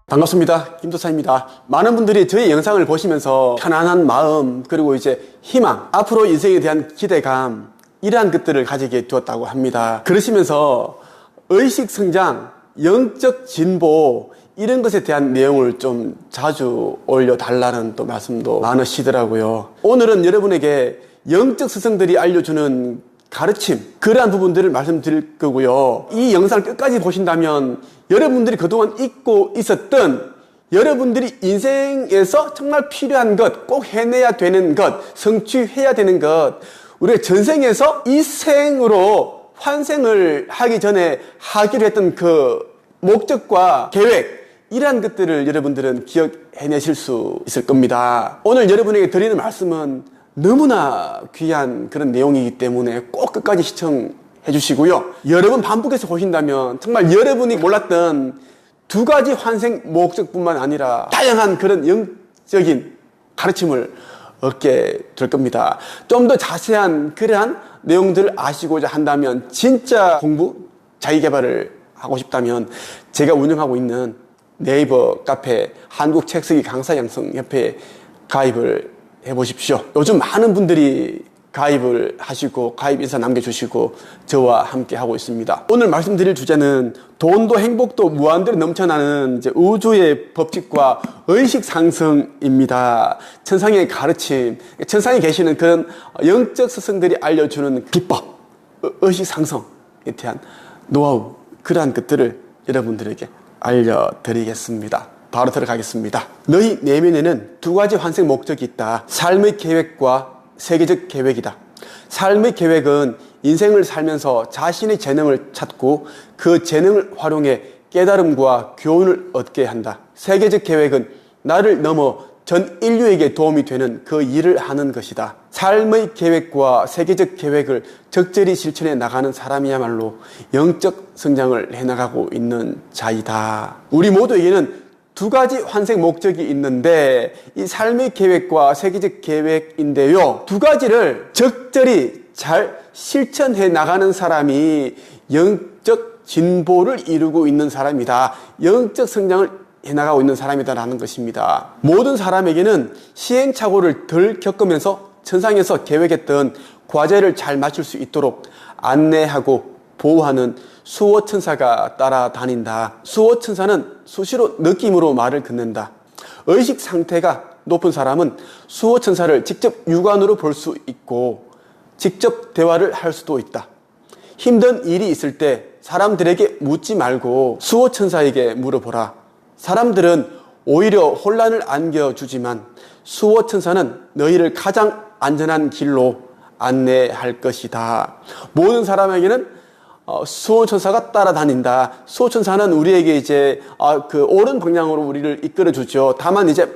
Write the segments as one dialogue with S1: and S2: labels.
S1: 반갑습니다. 김도사입니다. 많은 분들이 저희 영상을 보시면서 편안한 마음, 그리고 이제 희망, 앞으로 인생에 대한 기대감, 이러한 것들을 가지게 되었다고 합니다. 그러시면서 의식 성장, 영적 진보, 이런 것에 대한 내용을 좀 자주 올려달라는 또 말씀도 많으시더라고요. 오늘은 여러분에게 영적 스승들이 알려주는 가르침, 그러한 부분들을 말씀드릴 거고요. 이 영상을 끝까지 보신다면 여러분들이 그동안 잊고 있었던, 여러분들이 인생에서 정말 필요한 것, 꼭 해내야 되는 것, 성취해야 되는 것, 우리가 전생에서 이 생으로 환생을 하기 전에 하기로 했던 그 목적과 계획, 이러한 것들을 여러분들은 기억해내실 수 있을 겁니다. 오늘 여러분에게 드리는 말씀은 너무나 귀한 그런 내용이기 때문에 꼭 끝까지 시청해 주시고요. 여러 번 반복해서 보신다면 정말 여러분이 몰랐던 두 가지 환생 목적뿐만 아니라 다양한 그런 영적인 가르침을 얻게 될 겁니다. 좀 더 자세한 그러한 내용들을 아시고자 한다면, 진짜 공부, 자기개발을 하고 싶다면 제가 운영하고 있는 네이버 카페 한국책쓰기 강사양성협회에 가입을 해보십시오. 요즘 많은 분들이 가입을 하시고 가입 인사 남겨주시고 저와 함께 하고 있습니다. 오늘 말씀드릴 주제는 돈도 행복도 무한대로 넘쳐나는 이제 우주의 법칙과 의식 상승입니다. 천상의 가르침, 천상에 계시는 그런 영적 스승들이 알려주는 기법, 의식 상승에 대한 노하우, 그러한 것들을 여러분들에게 알려드리겠습니다. 바로 들어가겠습니다. 너희 내면에는 두 가지 환생 목적이 있다. 삶의 계획과 세계적 계획이다. 삶의 계획은 인생을 살면서 자신의 재능을 찾고 그 재능을 활용해 깨달음과 교훈을 얻게 한다. 세계적 계획은 나를 넘어 전 인류에게 도움이 되는 그 일을 하는 것이다. 삶의 계획과 세계적 계획을 적절히 실천해 나가는 사람이야말로 영적 성장을 해나가고 있는 자이다. 우리 모두에게는 두 가지 환생 목적이 있는데, 이 삶의 계획과 세계적 계획인데요, 두 가지를 적절히 잘 실천해 나가는 사람이 영적 진보를 이루고 있는 사람이다. 영적 성장을 해나가고 있는 사람이다라는 것입니다. 모든 사람에게는 시행착오를 덜 겪으면서 천상에서 계획했던 과제를 잘 마칠 수 있도록 안내하고 보호하는 수호천사가 따라다닌다. 수호천사는 수시로 느낌으로 말을 건넨다. 의식 상태가 높은 사람은 수호천사를 직접 육안으로 볼 수 있고 직접 대화를 할 수도 있다. 힘든 일이 있을 때 사람들에게 묻지 말고 수호천사에게 물어보라. 사람들은 오히려 혼란을 안겨주지만 수호천사는 너희를 가장 안전한 길로 안내할 것이다. 모든 사람에게는 수호천사가 따라다닌다. 수호천사는 우리에게 이제 그 옳은 방향으로 우리를 이끌어주죠. 다만 이제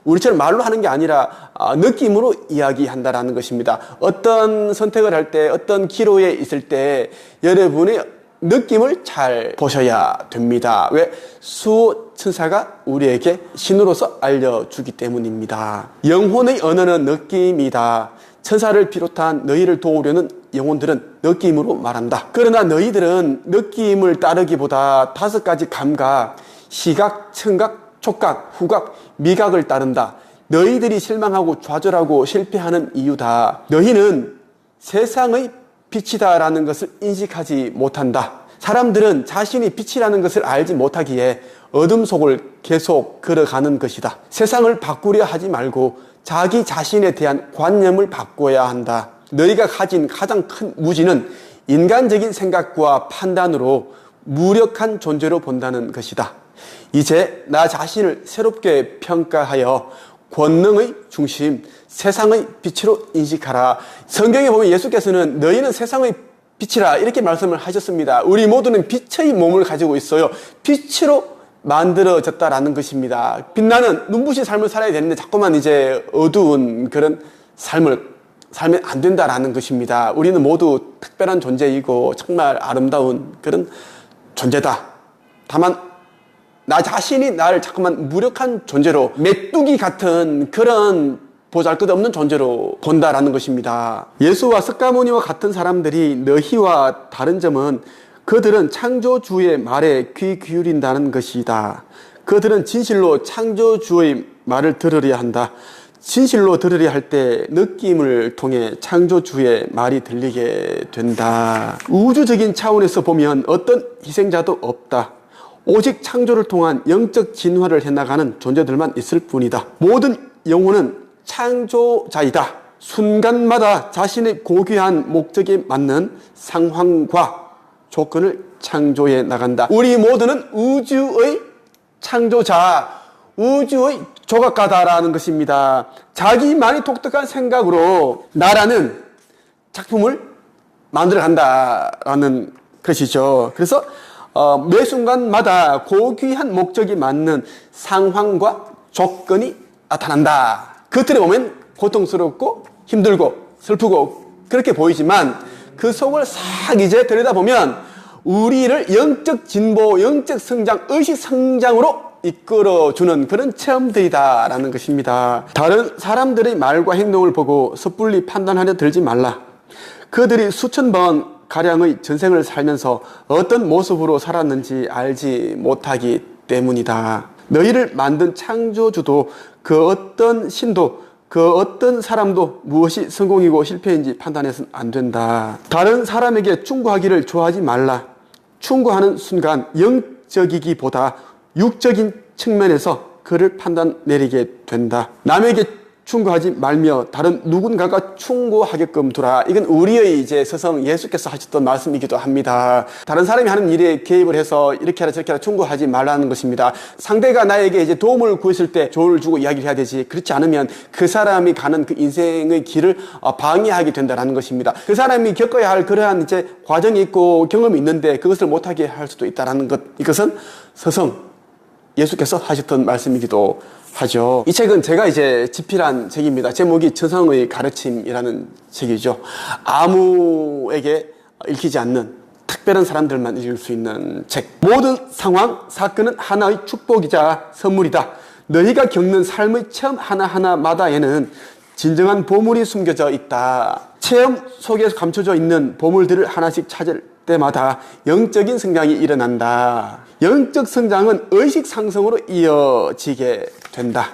S1: 우리처럼 말로 하는 게 아니라 느낌으로 이야기한다라는 것입니다. 어떤 선택을 할 때, 어떤 기로에 있을 때 여러분의 느낌을 잘 보셔야 됩니다. 왜? 수호천사가 우리에게 신호로서 알려주기 때문입니다. 영혼의 언어는 느낌이다. 천사를 비롯한 너희를 도우려는 영혼들은 느낌으로 말한다. 그러나 너희들은 느낌을 따르기보다 다섯 가지 감각, 시각, 청각, 촉각, 후각, 미각을 따른다. 너희들이 실망하고 좌절하고 실패하는 이유다. 너희는 세상의 빛이다라는 것을 인식하지 못한다. 사람들은 자신이 빛이라는 것을 알지 못하기에 어둠 속을 계속 걸어가는 것이다. 세상을 바꾸려 하지 말고 자기 자신에 대한 관념을 바꿔야 한다. 너희가 가진 가장 큰 무지는 인간적인 생각과 판단으로 무력한 존재로 본다는 것이다. 이제 나 자신을 새롭게 평가하여 권능의 중심, 세상의 빛으로 인식하라. 성경에 보면 예수께서는 너희는 세상의 빛이라 이렇게 말씀을 하셨습니다. 우리 모두는 빛의 몸을 가지고 있어요. 빛으로 만들어졌다라는 것입니다. 빛나는 눈부신 삶을 살아야 되는데 자꾸만 이제 어두운 그런 삶을 살면 안 된다라는 것입니다. 우리는 모두 특별한 존재이고 정말 아름다운 그런 존재다. 다만 나 자신이 나를 자꾸만 무력한 존재로, 메뚜기 같은 그런 보잘것없는 존재로 본다라는 것입니다. 예수와 석가모니와 같은 사람들이 너희와 다른 점은 그들은 창조주의 말에 귀 기울인다는 것이다. 그들은 진실로 창조주의 말을 들으려 한다. 진실로 들으려 할 때 느낌을 통해 창조주의 말이 들리게 된다. 우주적인 차원에서 보면 어떤 희생자도 없다. 오직 창조를 통한 영적 진화를 해나가는 존재들만 있을 뿐이다. 모든 영혼은 창조자이다. 순간마다 자신의 고귀한 목적에 맞는 상황과 조건을 창조해 나간다. 우리 모두는 우주의 창조자, 우주의 조각가다라는 것입니다. 자기만이 독특한 생각으로 나라는 작품을 만들어 간다라는 것이죠. 그래서 매 순간마다 고귀한 목적이 맞는 상황과 조건이 나타난다. 겉으로 보면 고통스럽고 힘들고 슬프고 그렇게 보이지만 그 속을 싹 이제 들여다보면 우리를 영적 진보, 영적 성장, 의식 성장으로 이끌어주는 그런 체험들이다라는 것입니다. 다른 사람들의 말과 행동을 보고 섣불리 판단하려 들지 말라. 그들이 수천 번 가량의 전생을 살면서 어떤 모습으로 살았는지 알지 못하기 때문이다. 너희를 만든 창조주도 그 어떤 신도 그 어떤 사람도 무엇이 성공이고 실패인지 판단해서는 안 된다. 다른 사람에게 충고하기를 좋아하지 말라. 충고하는 순간 영적이기보다 육적인 측면에서 그를 판단 내리게 된다. 남에게 충고하지 말며 다른 누군가가 충고하게끔 두라. 이건 우리의 이제 스승 예수께서 하셨던 말씀이기도 합니다. 다른 사람이 하는 일에 개입을 해서 이렇게 하라 저렇게 하라 충고하지 말라는 것입니다. 상대가 나에게 이제 도움을 구했을 때 조언을 주고 이야기를 해야 되지. 그렇지 않으면 그 사람이 가는 그 인생의 길을 방해하게 된다는 것입니다. 그 사람이 겪어야 할 그러한 이제 과정이 있고 경험이 있는데 그것을 못하게 할 수도 있다는 것. 이것은 스승 예수께서 하셨던 말씀이기도 하죠. 이 책은 제가 이제 집필한 책입니다. 제목이 저성의 가르침이라는 책이죠. 아무에게 읽히지 않는 특별한 사람들만 읽을 수 있는 책. 모든 상황, 사건은 하나의 축복이자 선물이다. 너희가 겪는 삶의 체험 하나하나마다에는 진정한 보물이 숨겨져 있다. 체험 속에 감춰져 있는 보물들을 하나씩 찾을 때마다 영적인 성장이 일어난다. 영적 성장은 의식 상승으로 이어지게 된다.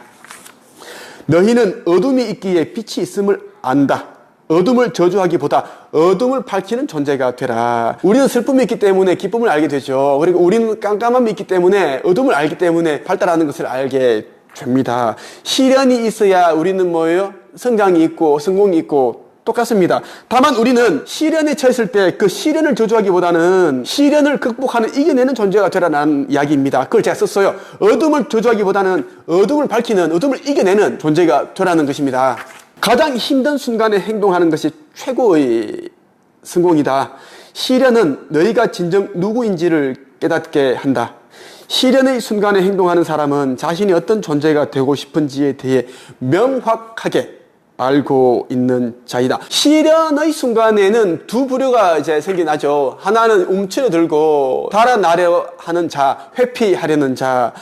S1: 너희는 어둠이 있기에 빛이 있음을 안다. 어둠을 저주하기보다 어둠을 밝히는 존재가 되라. 우리는 슬픔이 있기 때문에 기쁨을 알게 되죠. 그리고 우리는 깜깜함이 있기 때문에 어둠을 알기 때문에 발달하는 것을 알게 됩니다. 시련이 있어야 우리는 뭐예요? 성장이 있고 성공이 있고 똑같습니다. 다만 우리는 시련에 처했을 때 그 시련을 저주하기보다는 시련을 극복하는 이겨내는 존재가 되라는 이야기입니다. 그걸 제가 썼어요. 어둠을 저주하기보다는 어둠을 밝히는, 어둠을 이겨내는 존재가 되라는 것입니다. 가장 힘든 순간에 행동하는 것이 최고의 성공이다. 시련은 너희가 진정 누구인지를 깨닫게 한다. 시련의 순간에 행동하는 사람은 자신이 어떤 존재가 되고 싶은지에 대해 명확하게 알고 있는 자이다. 시련의 순간에는 두 부류가 이제 생겨나죠. 하나는 움츠러들고 달아나려 하는 자, 회피하려는 자.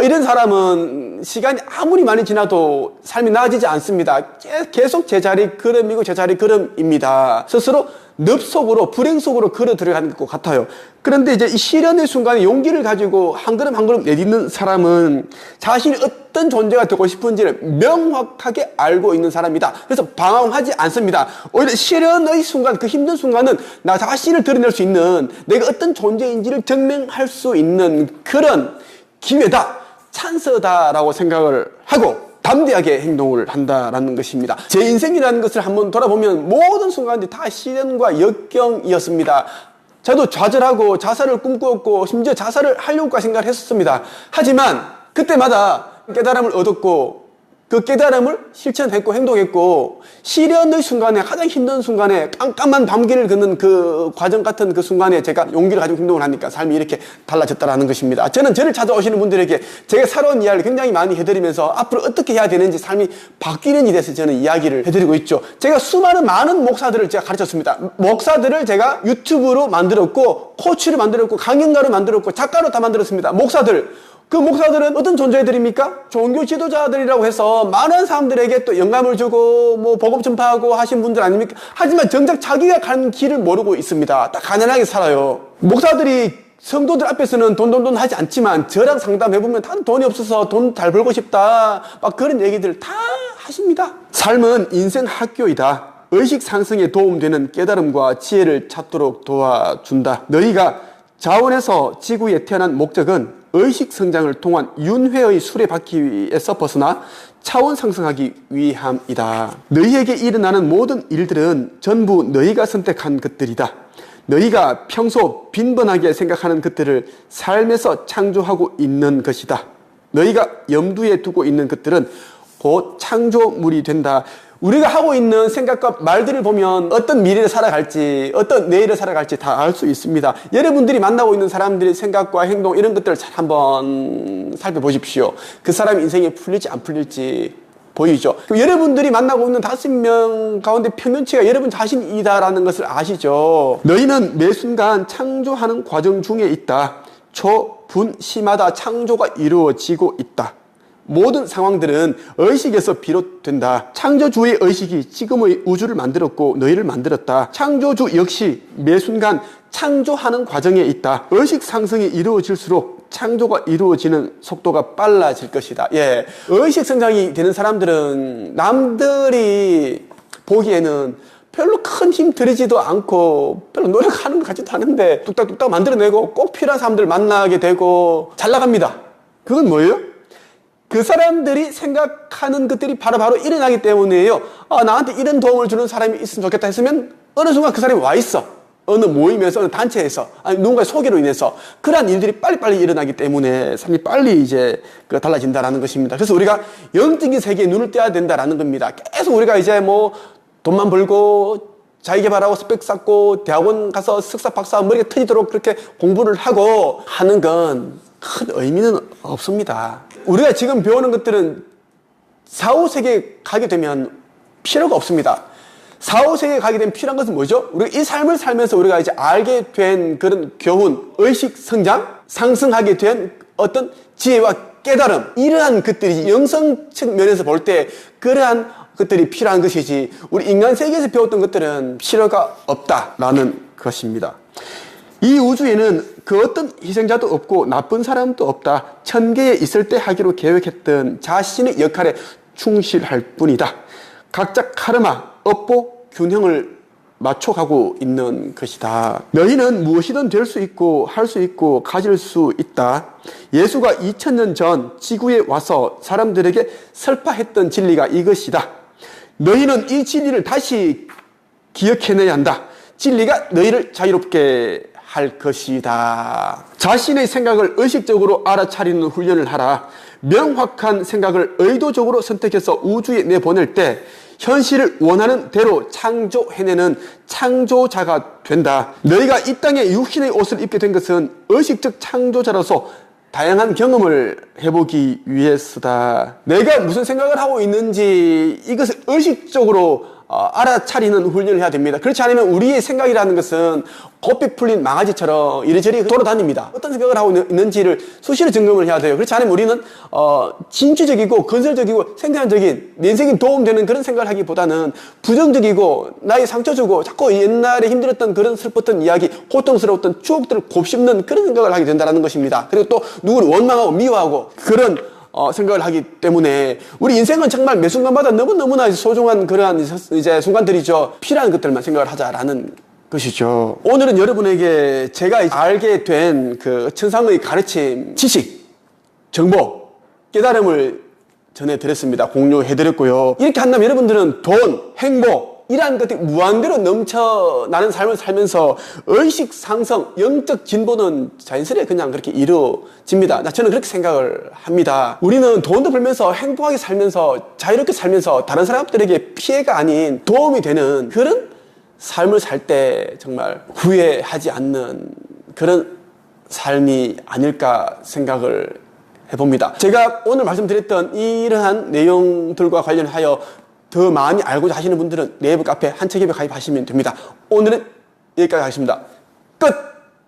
S1: 이런 사람은 시간이 아무리 많이 지나도 삶이 나아지지 않습니다. 계속 제자리 걸음이고 제자리 걸음입니다. 스스로 늪 속으로, 불행 속으로 걸어 들어가는 것 같아요. 그런데 이제 이 시련의 순간에 용기를 가지고 한 걸음 한 걸음 내딛는 사람은 자신이 어떤 존재가 되고 싶은지를 명확하게 알고 있는 사람이다. 그래서 방황하지 않습니다. 오히려 시련의 순간, 그 힘든 순간은 나 자신을 드러낼 수 있는, 내가 어떤 존재인지를 증명할 수 있는 그런 기회다, 찬스다라고 생각을 하고 담대하게 행동을 한다라는 것입니다. 제 인생이라는 것을 한번 돌아보면 모든 순간들이 다 시련과 역경이었습니다. 저도 좌절하고 자살을 꿈꾸었고 심지어 자살을 하려고 생각을 했었습니다. 하지만 그때마다 깨달음을 얻었고 그 깨달음을 실천했고 행동했고 시련의 순간에 가장 힘든 순간에 깜깜한 밤길을 걷는 그 과정 같은 그 순간에 제가 용기를 가지고 행동을 하니까 삶이 이렇게 달라졌다라는 것입니다. 저는 저를 찾아오시는 분들에게 제가 살아온 이야기를 굉장히 많이 해드리면서 앞으로 어떻게 해야 되는지 삶이 바뀌는 일에 대해서 저는 이야기를 해드리고 있죠. 제가 많은 목사들을 제가 가르쳤습니다. 목사들을 제가 유튜브로 만들었고 코치를 만들었고 강연가로 만들었고 작가로 다 만들었습니다. 그 목사들은 어떤 존재들입니까? 종교 지도자들이라고 해서 많은 사람들에게 또 영감을 주고 뭐 복음 전파하고 하신 분들 아닙니까? 하지만 정작 자기가 가는 길을 모르고 있습니다. 딱 가난하게 살아요. 목사들이 성도들 앞에서는 돈 하지 않지만 저랑 상담해보면 다들 돈이 없어서 돈 잘 벌고 싶다 막 그런 얘기들 다 하십니다. 삶은 인생 학교이다. 의식 상승에 도움되는 깨달음과 지혜를 찾도록 도와준다. 너희가 자원에서 지구에 태어난 목적은 의식 성장을 통한 윤회의 수레바퀴에서 벗어나 차원 상승하기 위함이다. 너희에게 일어나는 모든 일들은 전부 너희가 선택한 것들이다. 너희가 평소 빈번하게 생각하는 것들을 삶에서 창조하고 있는 것이다. 너희가 염두에 두고 있는 것들은 곧 창조물이 된다. 우리가 하고 있는 생각과 말들을 보면 어떤 미래를 살아갈지 어떤 내일을 살아갈지 다 알 수 있습니다. 여러분들이 만나고 있는 사람들의 생각과 행동 이런 것들을 잘 한번 살펴보십시오. 그 사람 인생이 풀릴지 안 풀릴지 보이죠. 여러분들이 만나고 있는 5명 가운데 평균치가 여러분 자신이다라는 것을 아시죠. 너희는 매 순간 창조하는 과정 중에 있다. 초분시마다 창조가 이루어지고 있다. 모든 상황들은 의식에서 비롯된다. 창조주의 의식이 지금의 우주를 만들었고 너희를 만들었다. 창조주 역시 매 순간 창조하는 과정에 있다. 의식 상승이 이루어질수록 창조가 이루어지는 속도가 빨라질 것이다. 예, 의식 성장이 되는 사람들은 남들이 보기에는 별로 큰 힘 들이지도 않고 별로 노력하는 것 같지도 않은데 뚝딱뚝딱 만들어내고 꼭 필요한 사람들 만나게 되고 잘 나갑니다. 그건 뭐예요? 그 사람들이 생각하는 것들이 바로바로 일어나기 때문이에요. 나한테 이런 도움을 주는 사람이 있으면 좋겠다 했으면 어느 순간 그 사람이 와 있어. 어느 모임에서, 어느 단체에서, 아니 누군가의 소개로 인해서 그러한 일들이 빨리빨리 일어나기 때문에 삶이 빨리 이제 달라진다라는 것입니다. 그래서 우리가 영적인 세계에 눈을 떼야 된다라는 겁니다. 계속 우리가 이제 뭐 돈만 벌고 자기개발하고 스펙 쌓고 대학원 가서 석사 박사 머리가 터지도록 그렇게 공부를 하고 하는 건 큰 의미는 없습니다. 우리가 지금 배우는 것들은 4, 5세기에 가게 되면 필요가 없습니다. 4, 5세기에 가게 되면 필요한 것은 뭐죠? 우리가 이 삶을 살면서 우리가 이제 알게 된 그런 교훈, 의식 성장, 상승하게 된 어떤 지혜와 깨달음, 이러한 것들이 영성적 면에서 볼 때 그러한 것들이 필요한 것이지 우리 인간 세계에서 배웠던 것들은 필요가 없다라는 것입니다. 이 우주에는 그 어떤 희생자도 없고 나쁜 사람도 없다. 천계에 있을 때 하기로 계획했던 자신의 역할에 충실할 뿐이다. 각자 카르마, 업보, 균형을 맞춰가고 있는 것이다. 너희는 무엇이든 될 수 있고 할 수 있고 가질 수 있다. 예수가 2000년 전 지구에 와서 사람들에게 설파했던 진리가 이것이다. 너희는 이 진리를 다시 기억해내야 한다. 진리가 너희를 자유롭게 할 것이다. 자신의 생각을 의식적으로 알아차리는 훈련을 하라. 명확한 생각을 의도적으로 선택해서 우주에 내보낼 때 현실을 원하는 대로 창조해내는 창조자가 된다. 너희가 이 땅에 육신의 옷을 입게 된 것은 의식적 창조자로서 다양한 경험을 해보기 위해서다. 내가 무슨 생각을 하고 있는지 이것을 의식적으로 알아차리는 훈련을 해야 됩니다. 그렇지 않으면 우리의 생각이라는 것은 곱게 풀린 망아지처럼 이리저리 돌아다닙니다. 어떤 생각을 하고 있는지를 수시로 점검을 해야 돼요. 그렇지 않으면 우리는 진취적이고 건설적이고 생산적인 내생에 도움되는 그런 생각을 하기보다는 부정적이고 나의 상처 주고 자꾸 옛날에 힘들었던 그런 슬펐던 이야기, 고통스러웠던 추억들을 곱씹는 그런 생각을 하게 된다는 것입니다. 그리고 또 누구를 원망하고 미워하고 그런 생각을 하기 때문에 우리 인생은 정말 매 순간마다 너무너무나 소중한 그러한 이제 순간들이죠. 필요한 것들만 생각을 하자라는 것이죠. 오늘은 여러분에게 제가 알게 된 그 천상의 가르침, 지식, 정보, 깨달음을 전해드렸습니다. 공유해드렸고요. 이렇게 한다면 여러분들은 돈, 행복, 이러한 것들이 무한대로 넘쳐나는 삶을 살면서 의식 상승, 영적 진보는 자연스레 그냥 그렇게 이루어집니다. 저는 그렇게 생각을 합니다. 우리는 돈도 벌면서 행복하게 살면서 자유롭게 살면서 다른 사람들에게 피해가 아닌 도움이 되는 그런 삶을 살 때 정말 후회하지 않는 그런 삶이 아닐까 생각을 해봅니다. 제가 오늘 말씀드렸던 이러한 내용들과 관련하여 더 많이 알고자 하시는 분들은 네이버 카페 한책협에 가입하시면 됩니다. 오늘은 여기까지 하겠습니다. 끝!